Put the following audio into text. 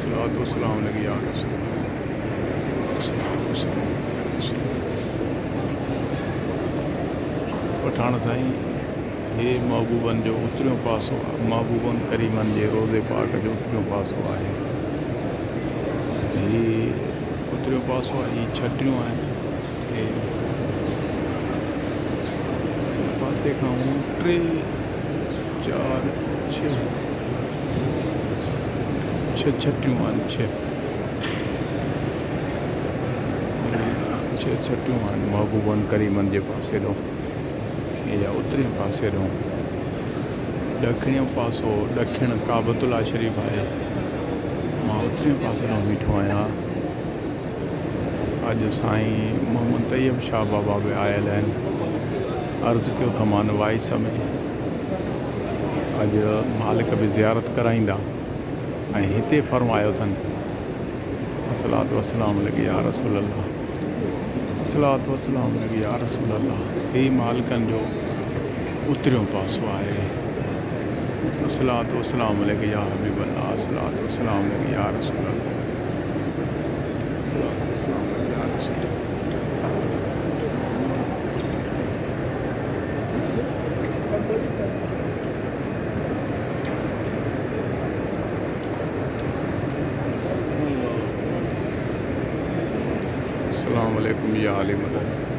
अस्सलातु वस्सलाम अलैका या रसूल पठान साईं हे महबूबन जो उतरियों पासो महबूबन करीमन जे रोज़े पाक जो उतरियों पासो आहे ही उतरियों पासो आहे ही छटियूं आहिनि पासे खां 3 4 6 छटियूं आहिनि 6 छटियूं आहिनि महबूबन करीमन जे पासे ॾों या उतरे पासे ॾों ॾखिणो पासो ॾखिण काबतुल्ला शरीफ़ आहे मां उतरे पासे ॾों बीठो आहियां अॼु साईं मोहम्मद तैयब शाह बाबा बि आयल आहिनि अर्ज़ु कयो त मां वाइस में अॼु मालिक बि ज़ियारत कराईंदा ऐं हिते फरमायो अथनि अस्सलातु वस्सलाम अलैका या रसूल अल्लाह अस्सलातु वस्सलाम अलैका या रसूल अल्लाह ही मालिकनि जो उतरियों पासो आहे अस्सलातु वस्सलाम अलैका या हबीब अल्लाह अस्सलातु वस्सलाम अलैका या रसूल अल्लाह अस्सलातु वस्सलाम अलैका या रसूल अस्सलामु अलैकुम या आले मदद।